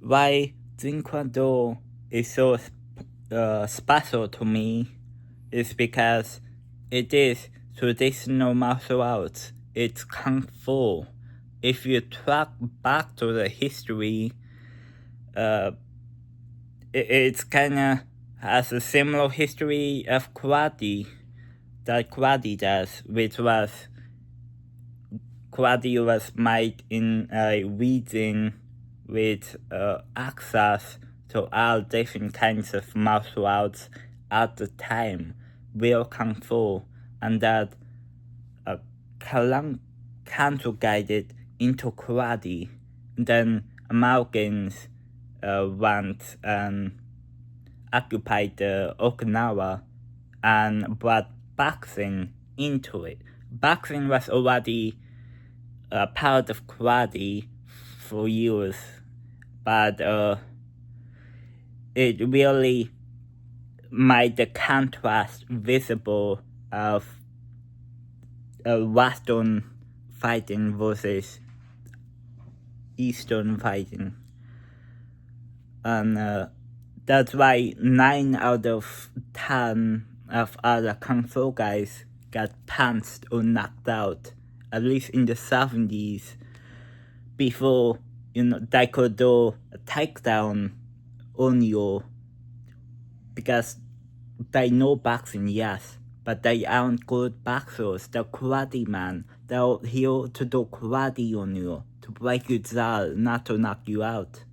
Why Taekwondo is so special to me is because it is traditional martial arts. It's Kung Fu. If you track back to the history, it's kind of has a similar history of karate that karate does, which was karate was made in a region with access to all different kinds of martial arts at the time, real Kung Fu, and that conjugated into karate. Then Americans went and occupied Okinawa and brought boxing into it. Boxing was already part of karate for years, but it really made the contrast visible of Western fighting versus Eastern fighting. And that's why 9 out of 10 of other Kung Fu guys got punched or knocked out, at least in the 70s, before, they could do a takedown on you, because they know boxing, yes, but they aren't good boxers. They're karate man. They're here to do karate on you, to break your jaw, not to knock you out.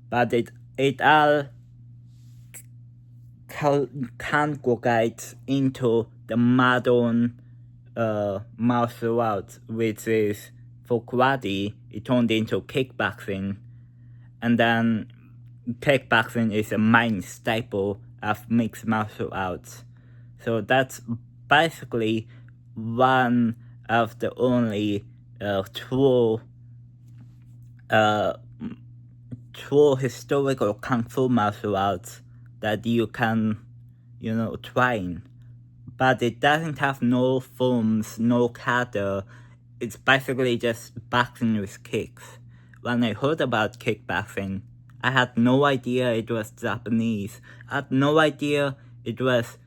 But it all congregates into the modern martial arts, which is, for karate, it turned into kickboxing, and then kickboxing is a main staple of mixed martial arts. So that's basically one of the only true historical Kung Fu martial arts that you can, train. But it doesn't have no forms, no kata. It's basically just boxing with kicks. When I heard about kickboxing, I had no idea it was Japanese. I had no idea it was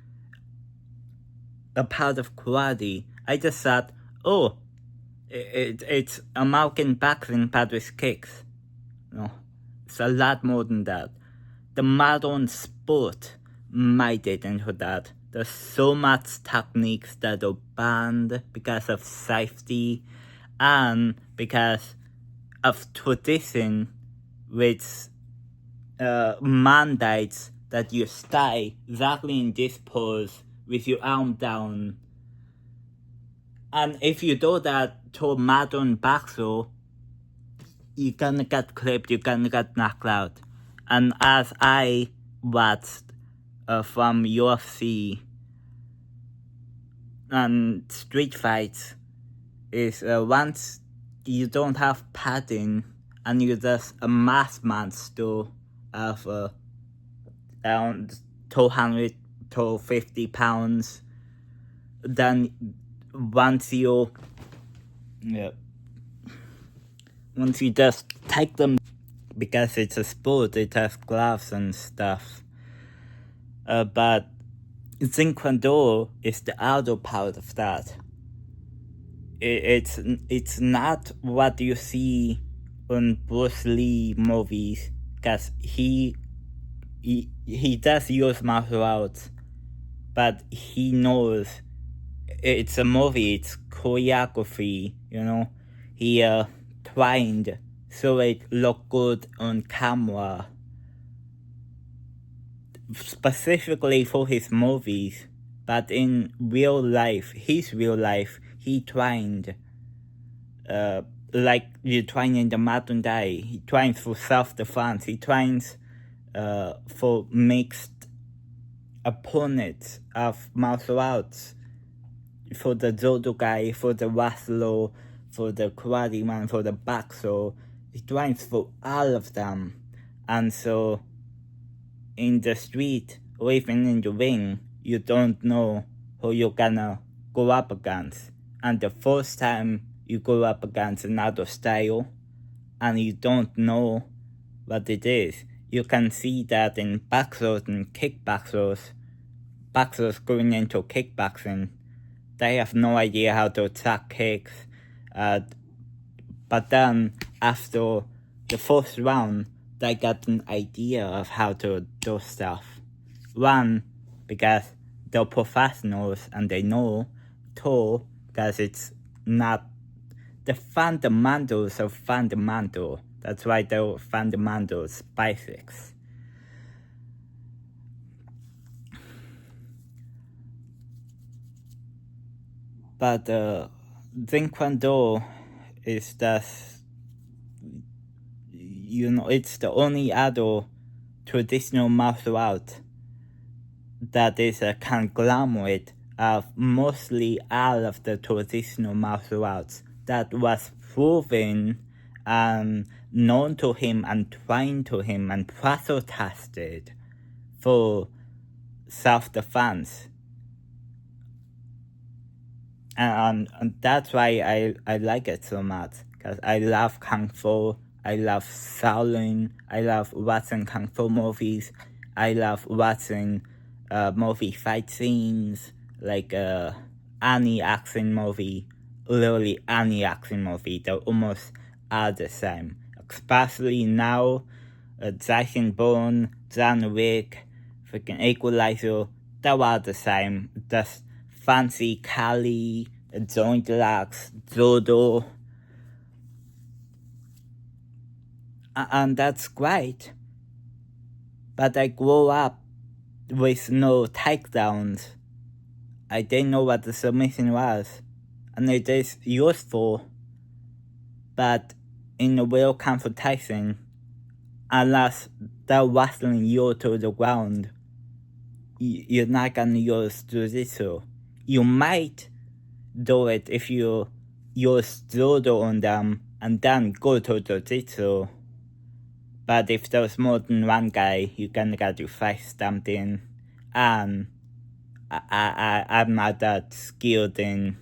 a part of karate. I just thought, oh, it's American boxing but with kicks. No, it's a lot more than that. The modern sport made it into that. There's so much techniques that are banned because of safety and because of tradition, which mandates that you stay exactly in this pose with your arm down. And if you do that to a modern boxer, you're gonna get clipped, you're gonna get knocked out. And as I watched from UFC and street fights, is once you don't have padding and you're just a mass monster of around 200 to 50 pounds, then once you just take them, because it's a sport, it has gloves and stuff. But Taekwondo is the other part of that. It's not what you see on Bruce Lee movies, because he does use martial arts, but he knows it's a movie, it's choreography, he trained so it looked good on camera, specifically for his movies. But in his real life, he trained like you train in the modern day. He trains for self-defense. He trains for mixed opponents of martial arts, for the judo guy, for the wrestler, for the karate man, for the boxer. He trains for all of them. And so in the street or even in the ring, you don't know who you're gonna go up against. And the first time you go up against another style, and you don't know what it is. You can see that in boxers and kickboxers, boxers going into kickboxing, they have no idea how to attack kicks. But then after the first round, they got an idea of how to do stuff. One, because they're professionals and they know. Two, because it's not the fundamentals of fundamental. That's why they're fundamentals, basics. But Taekwondo is just, it's the only other traditional martial art that is a conglomerate of mostly all of the traditional martial arts that was proven and known to him and trained to him and pressure tested for self-defense. And that's why I like it so much, because I love Kung Fu, I love Shaolin, I love watching Kung Fu movies, I love watching movie fight scenes, like any action movie, literally any action movie, they're almost all the same. Especially now, Jason Bourne, John Wick, freaking Equalizer, they're all the same. Just fancy Kali, joint locks, judo. And that's great. But I grew up with no takedowns. I didn't know what the submission was. And it is useful. But in a real confrontation, unless they're wrestling you to the ground, you're not gonna use jiu-jitsu. You might do it if you use judo on them and then go to jiu-jitsu. But if there's more than one guy, you're gonna get your face stamped in. And I'm not that skilled in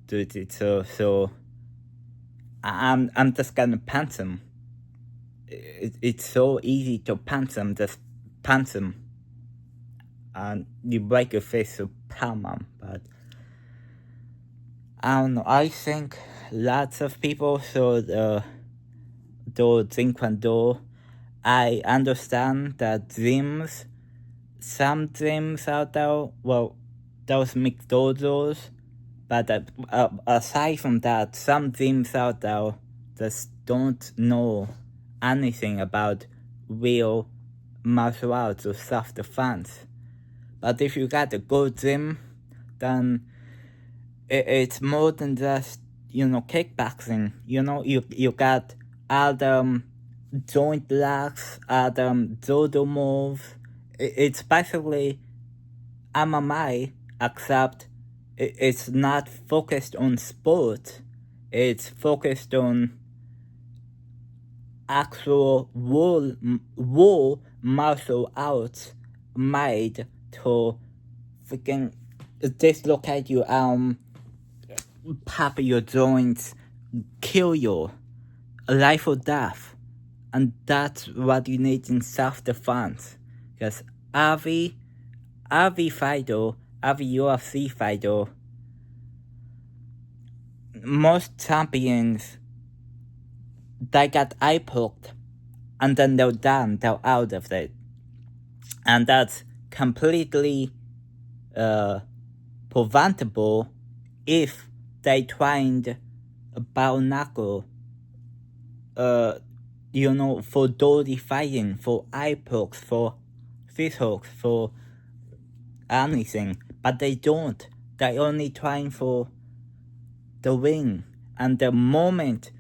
jiu-jitsu, so I'm just gonna punch him. It's so easy to punch him, just punch him. And you break your face to palm him, but I don't know, I think lots of people should do Taekwondo. I understand that some gyms out there, well, those mixed dojos, but aside from that, some gyms out there just don't know anything about real martial arts or self-defense. But if you got a good gym, then it's more than just, kickboxing. You got all the joint locks, all the judo moves. It's basically MMA, except it's not focused on sport. It's focused on actual raw martial arts made to freaking dislocate your arm, pop your joints, kill you, life or death. And that's what you need in self-defense. Because every fighter, every UFC fighter, most champions, they got eye poked and then they're done, they're out of it. And that's completely preventable if they trained bare knuckle, for dirty fighting, for eye pokes, for fist hooks, for anything. But they don't. They only train for the ring. And the moment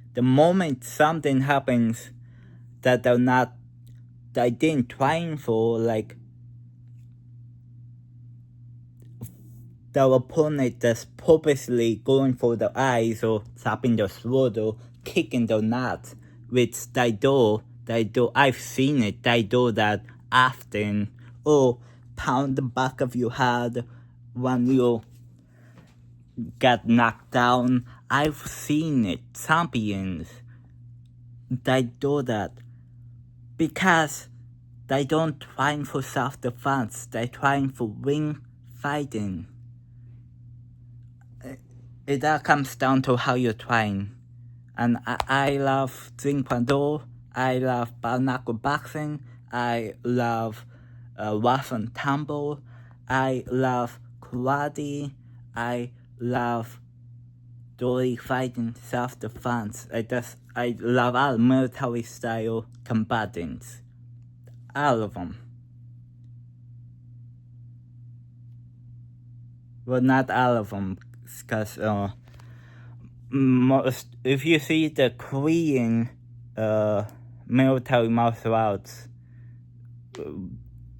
something happens that they didn't train for, like the opponent just purposely going for the eyes or tapping their throat or kicking their nuts, which they do, I've seen it, they do that often, or pound the back of your head when you get knocked down. I've seen it, champions they do that because they don't train for self-defense. They train for ring fighting. It all comes down to how you train. And I love Taekwondo. I love bare-knuckle boxing. I love rough and tumble. I love karate. I love dory fighting, self-defense. I love all military-style combatants. All of them. Well, not all of them, because if you see the Korean military martial arts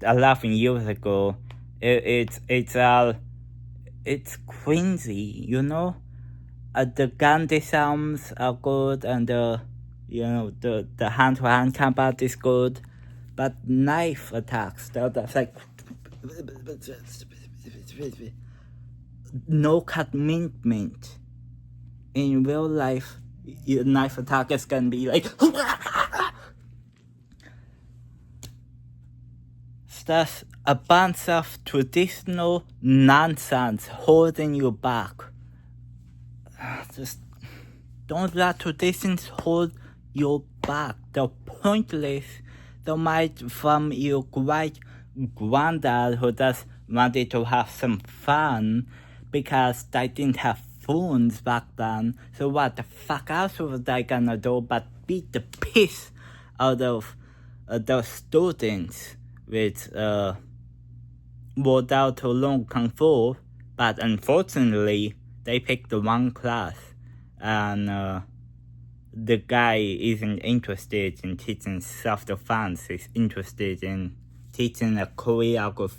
11 years ago, it's crazy, you know. The gun disarms are good, and the hand-to-hand combat is good, but knife attacks, that's like no commitment. In real life, your knife attackers can be like that's a bunch of traditional nonsense holding you back. Just don't let traditions hold you back. They're pointless. They might from your great granddad who just wanted to have some fun because they didn't have phones back then. So what the fuck else was they gonna do but beat the piss out of those students with without out to learn Kung Fu, but unfortunately they picked the wrong class, and the guy isn't interested in teaching self-defense. He's interested in teaching a choreographed